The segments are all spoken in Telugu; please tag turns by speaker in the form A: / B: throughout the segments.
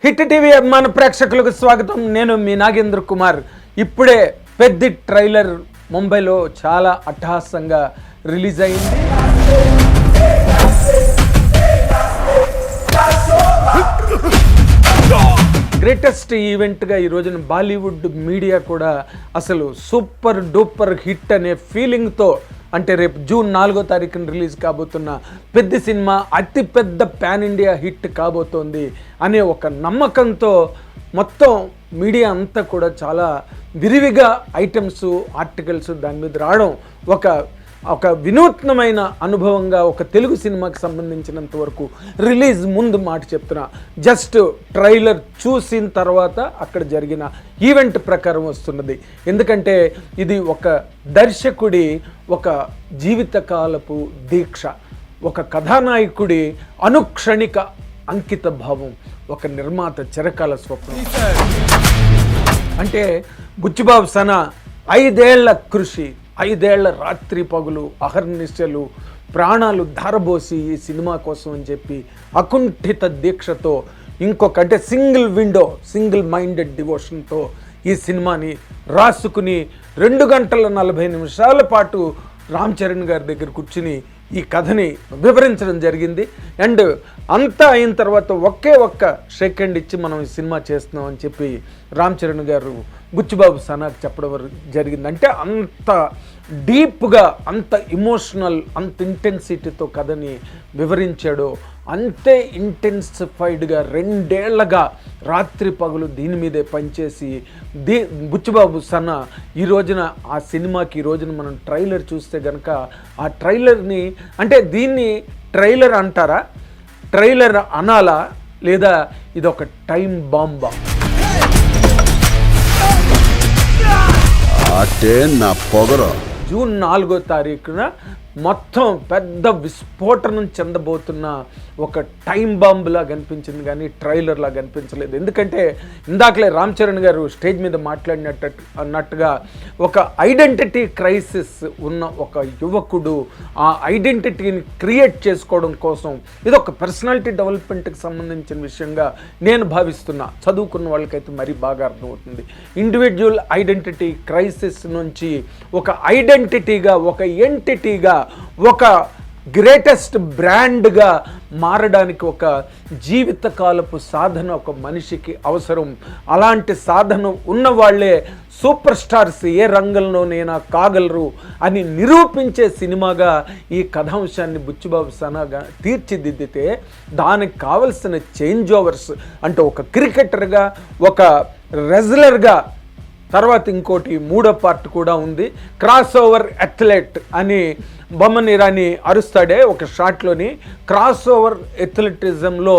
A: హిట్ టీవీ అభిమాన ప్రేక్షకులకు స్వాగతం. నేను మీ నాగేంద్ర కుమార్. ఇప్పుడే పెద్ద ట్రైలర్ ముంబైలో చాలా అట్టహాసంగా రిలీజ్ అయింది. గ్రేటెస్ట్ ఈవెంట్గా ఈ రోజున బాలీవుడ్ మీడియా కూడా అసలు సూపర్ డూపర్ హిట్ అనే ఫీలింగ్తో, అంటే రేపు జూన్ 4వ తారీఖున రిలీజ్ కాబోతున్న పెద్ద సినిమా అతి పెద్ద పాన్ ఇండియా హిట్ కాబోతోంది అనే ఒక నమ్మకంతో మొత్తం మీడియా అంతా కూడా చాలా విరివిగా ఐటమ్స్, ఆర్టికల్స్ దాని మీద రావడం ఒక వినూత్నమైన అనుభవంగా ఒక తెలుగు సినిమాకి సంబంధించినంత వరకు రిలీజ్ ముందు మాట చెప్తున్నా. జస్ట్ ట్రైలర్ చూసిన తర్వాత అక్కడ జరిగిన ఈవెంట్ ప్రకారం వస్తున్నది. ఎందుకంటే ఇది ఒక దర్శకుడి ఒక జీవితకాలపు దీక్ష, ఒక కథానాయకుడి అనుక్షణిక అంకిత భావం, ఒక నిర్మాత చిరకాల స్వప్నం. అంటే బుచ్చిబాబు సన 5 ఏళ్ల కృషి, 5 ఏళ్ల రాత్రి పగులు అహర్నిశలు ప్రాణాలు ధారబోసి ఈ సినిమా కోసం అని చెప్పి అకుంఠిత దీక్షతో అంటే సింగిల్ మైండెడ్ డివోషన్తో ఈ సినిమాని రాసుకుని 2 గంటల 40 నిమిషాల పాటు రామ్ చరణ్ గారి దగ్గర కూర్చుని ఈ కథని వివరించడం జరిగింది. అండ్ అంతా అయిన తర్వాత ఒక్క షేక్ హ్యాండ్ ఇచ్చి మనం ఈ సినిమా చేస్తున్నాం అని చెప్పి రామ్ చరణ్ గారు బుచ్చిబాబు సనాకు చెప్పడం జరిగింది. అంటే అంత డీప్గా, అంత ఇమోషనల్, అంత ఇంటెన్సిటీతో కథని వివరించాడో అంతే ఇంటెన్సిఫైడ్గా 2 ఏళ్లగా రాత్రి పగులు దీని మీదే పనిచేసి బుచ్చిబాబు సన్న ఈ రోజున ఆ సినిమాకి ఈ రోజున మనం ట్రైలర్ చూస్తే కనుక ఆ ట్రైలర్ని, అంటే దీన్ని ట్రైలర్ అంటారా, ట్రైలర్ అనాలా, లేదా ఇదొక టైం బాంబా? జూన్ 4వ తారీఖున మొత్తం పెద్ద విస్ఫోటనం చెందబోతున్న ఒక టైం బాంబులా కనిపించింది కానీ ట్రైలర్లా కనిపించలేదు. ఎందుకంటే ఇందాకలే రామ్ చరణ్ గారు స్టేజ్ మీద అన్నట్టుగా ఒక ఐడెంటిటీ క్రైసిస్ ఉన్న ఒక యువకుడు ఆ ఐడెంటిటీని క్రియేట్ చేసుకోవడం కోసం ఇది ఒక పర్సనాలిటీ డెవలప్మెంట్కి సంబంధించిన విషయంగా నేను భావిస్తున్నా. చదువుకున్న వాళ్ళకైతే మరీ బాగా అర్థమవుతుంది. ఇండివిజువల్ ఐడెంటిటీ క్రైసిస్ నుంచి ఒక ఐడెంటిటీగా, ఒక ఎంటిటీగా, ఒక గ్రేటెస్ట్ బ్రాండ్గా మారడానికి ఒక జీవితకాలపు సాధన ఒక మనిషికి అవసరం. అలాంటి సాధన ఉన్న వాళ్ళే సూపర్ స్టార్స్, ఏ రంగంలోనైనా కాగలరు అని నిరూపించే సినిమాగా ఈ కథాంశాన్ని బుచ్చిబాబు సనగా తీర్చిదిద్దితే దానికి కావలసిన చేంజ్ ఓవర్స్, అంటే ఒక క్రికెటర్గా, ఒక రెజ్లర్గా, తర్వాత ఇంకోటి 3వ పార్ట్ కూడా ఉంది, క్రాస్ ఓవర్ అథ్లెట్ అని బొమ్మన్ ఇరానీ అరుస్తాడే ఒక షాట్లోని. క్రాస్ ఓవర్ అథ్లెటిజంలో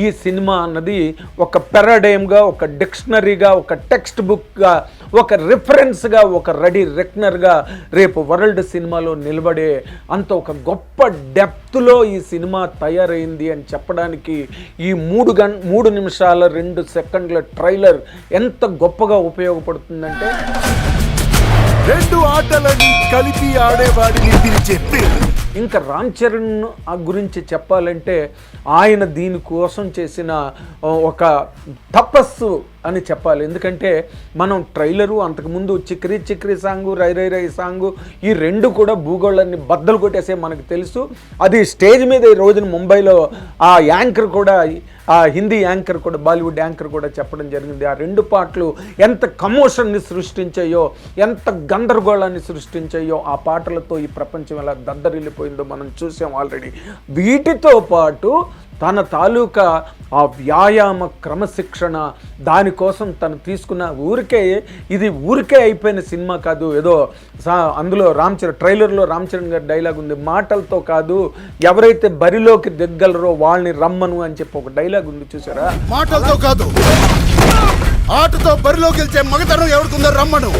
A: ఈ సినిమా అన్నది ఒక పారాడైమ్గా, ఒక డిక్షనరీగా, ఒక టెక్స్ట్ బుక్గా, ఒక రిఫరెన్స్గా, ఒక రెడీ రెక్నర్గా రేపు వరల్డ్ సినిమాలో నిలబడే అంత ఒక గొప్ప డెప్త్లో ఈ సినిమా తయారైంది అని చెప్పడానికి ఈ 3 నిమిషాల 2 సెకండ్ల ట్రైలర్ ఎంత గొప్పగా ఉపయోగపడుతుందంటే,
B: 2 ఆటలని కలిపి ఆడేవాడిని పిలిచే పేరు.
A: ఇంకా రామ్ చరణ్ గురించి చెప్పాలంటే ఆయన దీనికోసం చేసిన ఒక తపస్సు అని చెప్పాలి. ఎందుకంటే మనం ట్రైలరు, అంతకుముందు చిక్రీ చిక్రీ సాంగు, రై రై రై సాంగు, ఈ 2 కూడా భూగోళాన్ని బద్దలు కొట్టేసే మనకు తెలుసు. అది స్టేజ్ మీద ఈ రోజున ముంబైలో ఆ యాంకర్ కూడా, ఆ హిందీ యాంకర్ కూడా, బాలీవుడ్ యాంకర్ కూడా చెప్పడం జరిగింది. ఆ 2 పాటలు ఎంత కమోషన్ని సృష్టించాయో, ఎంత గందరగోళాన్ని సృష్టించాయో, ఆ పాటలతో ఈ ప్రపంచం ఎలా దద్దరిల్లిపోయిందో మనం చూసాం ఆల్రెడీ. వీటితో పాటు తన తాలూకా ఆ వ్యాయామ క్రమశిక్షణ, దానికోసం తను తీసుకున్న ఇది ఊరికే అయిపోయిన సినిమా కాదు. ఏదో అందులో ట్రైలర్లో రామ్ చరణ్ గారి డైలాగ్ ఉంది, మాటలతో కాదు, ఎవరైతే బరిలోకి దిగ్గలరో వాళ్ళని రమ్మను అని చెప్పి ఒక డైలాగ్ ఉంది, చూసారా?
B: మాటలతో కాదు, ఆటతో బరిలోకి వెళ్తే మగతనం ఎవరికుందో రమ్మను.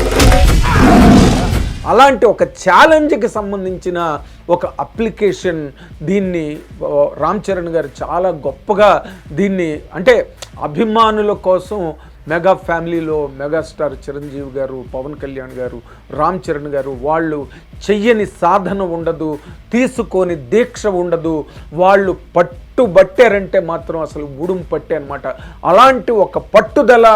A: అలాంటి ఒక ఛాలెంజ్కి సంబంధించిన ఒక అప్లికేషన్. దీన్ని రామ్ చరణ్ గారు చాలా గొప్పగా దీన్ని, అంటే అభిమానుల కోసం మెగా ఫ్యామిలీలో మెగాస్టార్ చిరంజీవి గారు, పవన్ కళ్యాణ్ గారు, రామ్ చరణ్ గారు, వాళ్ళు చెయ్యని సాధన ఉండదు, తీసుకొని దీక్ష ఉండదు. వాళ్ళు పట్టారంటే మాత్రం అసలు ఉడుం పట్టే అనమాట. అలాంటి ఒక పట్టుదల,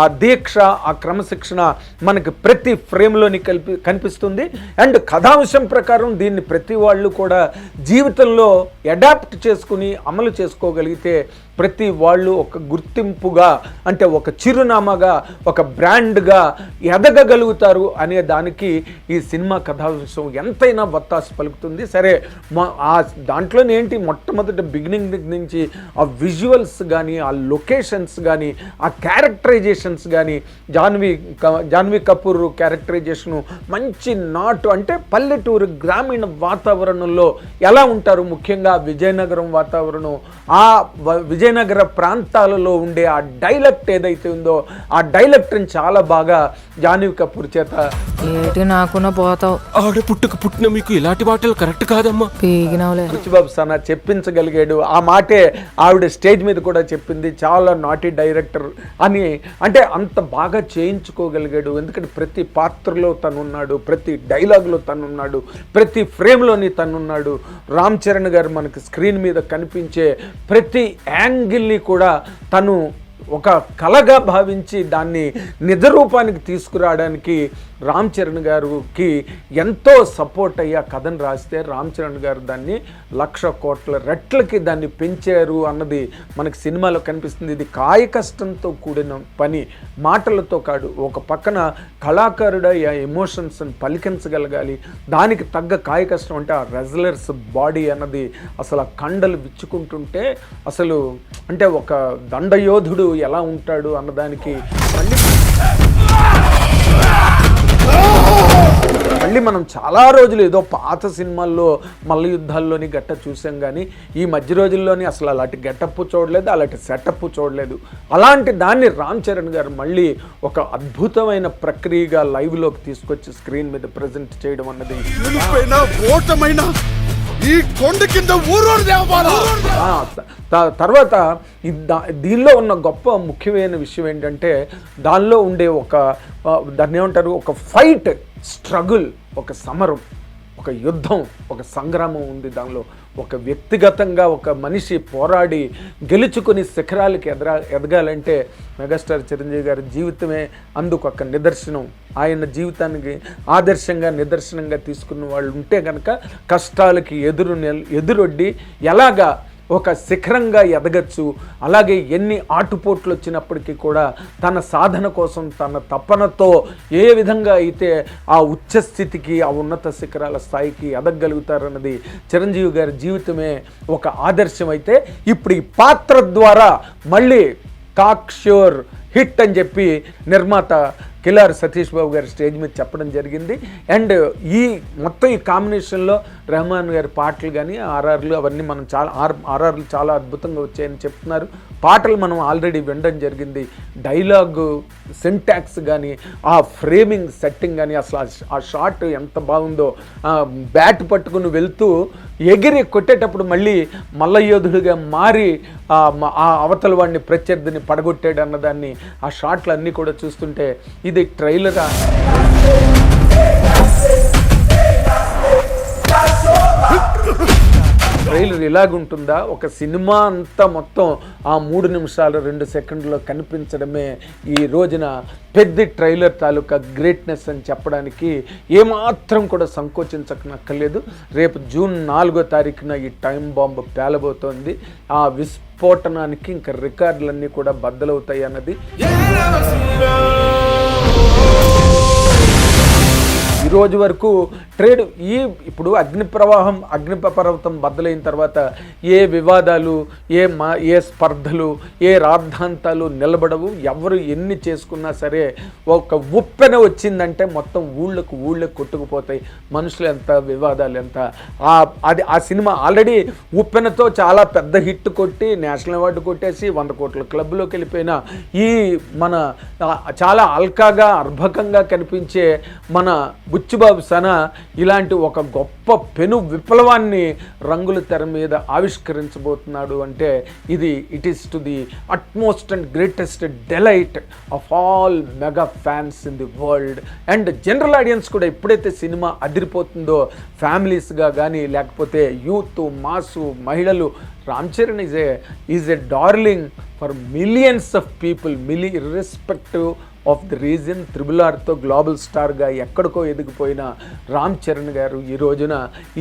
A: ఆ దీక్ష, ఆ క్రమశిక్షణ మనకి ప్రతి ఫ్రేమ్లోని కనిపిస్తుంది. అండ్ కథాంశం ప్రకారం దీన్ని ప్రతి వాళ్ళు కూడా జీవితంలో అడాప్ట్ చేసుకుని అమలు చేసుకోగలిగితే ప్రతి వాళ్ళు ఒక గుర్తింపుగా, అంటే ఒక చిరునామాగా, ఒక బ్రాండ్గా ఎదగగలుగుతారు అనే దానికి ఈ సినిమా కథాంశం ఎంతైనా వత్తాసు పలుకుతుంది. సరే, ఆ దాంట్లోనే ఏంటి, మొట్టమొదటి బిగినింగ్ నుంచి ఆ విజువల్స్ కానీ, ఆ లొకేషన్స్ కానీ, ఆ క్యారెక్టరైజేషన్స్ కానీ, జాన్వీ కపూర్ క్యారెక్టరైజేషను మంచి నాటు, అంటే పల్లెటూరు గ్రామీణ వాతావరణంలో ఎలా ఉంటారు, ముఖ్యంగా విజయనగరం వాతావరణం, ఆ విజయనగర ప్రాంతాలలో ఉండే ఆ డైలెక్ట్ ఏదైతే ఉందో ఆ డైలెక్ట్ని చాలా బాగా జాన్వీ కపూర్ చేత
C: ఏంటి నాకున్న పోతావు,
D: ఆడ పుట్టిన మీకు ఇలాంటి మాటలు కరెక్ట్ కాదమ్మా.
C: పీగినవులే.
A: రుచిబాబు సనా చెప్పించగలిగాడు. ఆ మాటే ఆవిడ స్టేజ్ మీద కూడా చెప్పింది, చాలా నాటి డైరెక్టర్ అని. అంటే అంత బాగా చేయించుకోగలిగాడు. ఎందుకంటే ప్రతి పాత్రలో తనున్నాడు, ప్రతి డైలాగ్లో తనున్నాడు, ప్రతి ఫ్రేమ్లోని తనున్నాడు. రామ్ చరణ్ గారు మనకి స్క్రీన్ మీద కనిపించే ప్రతి యాంగిల్ని కూడా తను ఒక కళగా భావించి దాన్ని నిజ రూపానికి తీసుకురావడానికి రామ్ చరణ్ గారికి ఎంతో సపోర్ట్ అయ్యి ఆ కథను రాస్తే రామ్ చరణ్ గారు దాన్ని 1,00,000 కోట్ల రెట్లకి దాన్ని పెంచారు అన్నది మనకి సినిమాలో కనిపిస్తుంది. ఇది కాయ కష్టంతో కూడిన పని, మాటలతో కాదు. ఒక పక్కన కళాకారుడు ఆ ఎమోషన్స్ని పలికించగలగాలి, దానికి తగ్గ కాయ కష్టం అంటే ఆ రెజ్లర్స్ బాడీ అన్నది అసలు ఆ కండలు విచ్చుకుంటుంటే అసలు అంటే ఒక దండయోధుడు ఎలా ఉంటాడు అన్నదానికి మళ్ళీ మనం చాలా రోజులు ఏదో పాత సినిమాల్లో మల్ల యుద్ధాల్లోని గట్ట చూసాం, కానీ ఈ మధ్య రోజుల్లోని అసలు అలాంటి గెటప్ చూడలేదు, అలాంటి సెటప్ చూడలేదు. అలాంటి దాన్ని రామ్ చరణ్ గారు మళ్ళీ ఒక అద్భుతమైన ప్రక్రియగా లైవ్లోకి తీసుకొచ్చి స్క్రీన్ మీద ప్రజెంట్ చేయడం అన్నది
B: ఈ కొండ కింద
A: తర్వాత దీనిలో ఉన్న గొప్ప ముఖ్యమైన విషయం ఏంటంటే దానిలో ఉండే దాన్ని ఏమంటారు, ఒక ఫైట్, స్ట్రగుల్, ఒక సమరం, ఒక యుద్ధం, ఒక సంగ్రామం ఉంది దానిలో. ఒక వ్యక్తిగతంగా ఒక మనిషి పోరాడి గెలుచుకుని శిఖరాలకి ఎదగాలంటే మెగాస్టార్ చిరంజీవి గారి జీవితమే అందుకు ఒక నిదర్శనం. ఆయన జీవితానికి ఆదర్శంగా నిదర్శనంగా తీసుకున్న వాళ్ళు ఉంటే కనుక కష్టాలకి ఎదురొడ్డి ఎలాగా ఒక శిఖరంగా ఎదగచ్చు, అలాగే ఎన్ని ఆటుపోట్లు వచ్చినప్పటికీ కూడా తన సాధన కోసం తన తపనతో ఏ విధంగా అయితే ఆ ఉచ్చస్థితికి, ఆ ఉన్నత శిఖరాల స్థాయికి ఎదగలుగుతారన్నది చిరంజీవి గారి జీవితమే ఒక ఆదర్శం. అయితే ఇప్పుడు ఈ పాత్ర ద్వారా మళ్ళీ కాక్షోర్ హిట్ అని చెప్పి నిర్మాత కిలారి సతీష్ బాబు గారి స్టేజ్ మీద చెప్పడం జరిగింది. అండ్ ఈ మొత్తం ఈ కాంబినేషన్లో రెహమాన్ గారి పాటలు కానీ ఆర్ఆర్లు అవన్నీ మనం ఆర్ఆర్లు చాలా అద్భుతంగా వచ్చాయని చెప్తున్నారు. పాటలు మనం ఆల్రెడీ వినడం జరిగింది. డైలాగ్ సింటాక్స్ కానీ, ఆ ఫ్రేమింగ్ సెట్టింగ్ కానీ, అసలు ఆ షాట్ ఎంత బాగుందో. బ్యాట్ పట్టుకుని వెళ్తూ ఎగిరి కొట్టేటప్పుడు మళ్ళీ మల్లయోధుడిగా మారి ఆ అవతల వాడిని ప్రత్యర్థిని పడగొట్టాడు అన్నదాన్ని ఆ షాట్లు అన్నీ కూడా చూస్తుంటే ఇది ట్రైలరా, ట్రైలర్ ఇలాగుంటుందా? ఒక సినిమా అంతా మొత్తం ఆ 3 నిమిషాలు 2 సెకండ్లో కనిపించడమే ఈ రోజున పెద్ద ట్రైలర్ తాలూకా గ్రేట్నెస్ అని చెప్పడానికి ఏమాత్రం కూడా సంకోచించక్కర్లేదు. రేపు జూన్ 4వ తారీఖున ఈ టైం బాంబు పేలబోతోంది. ఆ విస్ఫోటనానికి ఇంకా రికార్డులన్నీ కూడా బద్దలవుతాయి అన్నది ఈరోజు వరకు ట్రేడ్. ఇప్పుడు అగ్నిపర్వతం బద్దలైన తర్వాత ఏ వివాదాలు, ఏ స్పర్ధలు, ఏ రాద్ధాంతాలు నిలబడవు. ఎవరు ఎన్ని చేసుకున్నా సరే ఒక ఉప్పెన వచ్చిందంటే మొత్తం ఊళ్ళకు కొట్టుకుపోతాయి. మనుషులు ఎంత, వివాదాలు ఎంత. ఆ సినిమా ఆల్రెడీ ఉప్పెనతో చాలా పెద్ద హిట్ కొట్టి నేషనల్ అవార్డు కొట్టేసి 100 కోట్ల క్లబ్లోకి వెళ్ళిపోయిన ఈ మన చాలా అల్కాగా అర్భకంగా కనిపించే మన బుచ్చిబాబు సనా ఇలాంటి ఒక గొప్ప పెను విప్లవాన్ని రంగుల తెర మీద ఆవిష్కరించబోతున్నాడు అంటే it is to the utmost and greatest Delight of all mega fans in the world. And general audience కూడా ఎప్పుడైతే సినిమా అదిరిపోతుందో ఫ్యామిలీస్గా కానీ లేకపోతే యూత్ మాసు మహిళలు, Ram Charan is a darling for millions of people, irrespective of the reason. RRRతో గ్లోబల్ స్టార్గా ఎక్కడికో ఎదిగిపోయిన రామ్ చరణ్ గారు ఈ రోజున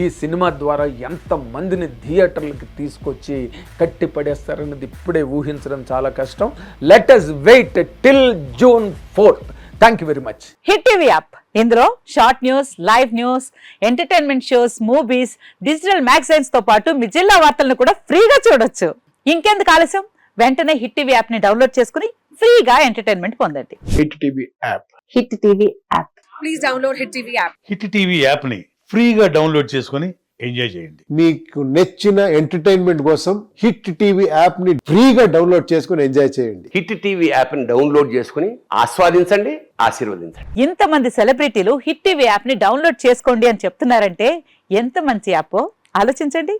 A: ఈ సినిమా ద్వారా ఎంతమందిని థియేటర్లకి తీసుకొచ్చి కట్టి పడేస్తారన్నది ఇప్పుడే ఊహించడం చాలా కష్టం. Let us wait till June 4th. Thank you very much.
E: Hit TV app, ఇందులో short news, live news, entertainment shows, movies, digital magazines తో పాటు మీ జిల్లా వార్తలను కూడా ఫ్రీగా చూడొచ్చు. ఇంకెందుకు ఆలస్యం, వెంటనే హిట్ టీవీ యాప్ ని డౌన్లోడ్ చేసుకుని ఫ్రీగా ఎంటర్టైన్మెంట్ పొందండి.
B: Hit TV app.
E: Hit TV app.
F: Please download hit TV app.
G: Hit TV యాప్ని ఫ్రీగా డౌన్లోడ్ చేసుకొని ఎంజాయ్ చేయండి.
H: మీకు నచ్చిన ఎంటర్టైన్మెంట్ కోసం హిట్ టీవీ యాప్ ని ఫ్రీగా డౌన్లోడ్ చేసుకుని ఎంజాయ్ చేయండి.
I: హిట్ టీవీ యాప్ ని డౌన్లోడ్ చేసుకుని ఆస్వాదించండి, ఆశీర్వదించండి.
E: ఇంతమంది సెలబ్రిటీలు హిట్ టీవీ యాప్ ని డౌన్లోడ్ చేసుకోండి అని చెప్తున్నారంటే ఎంత మంచి యాప్ ఆలోచించండి.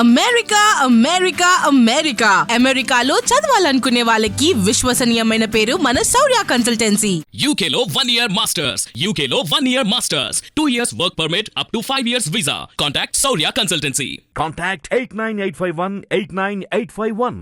F: అమెరికా అమెరికా అమెరికా అమెరికాలో చదవాలనుకునే వాళ్ళకి విశ్వసనీయమైన పేరు మన శౌర్య కన్సల్టెన్సీ.
J: UK లో 1 year masters, UK లో 1 year masters, 2 years work permit up to 5 years visa. Contact Saurya Consultancy.
K: Contact 89851 89851.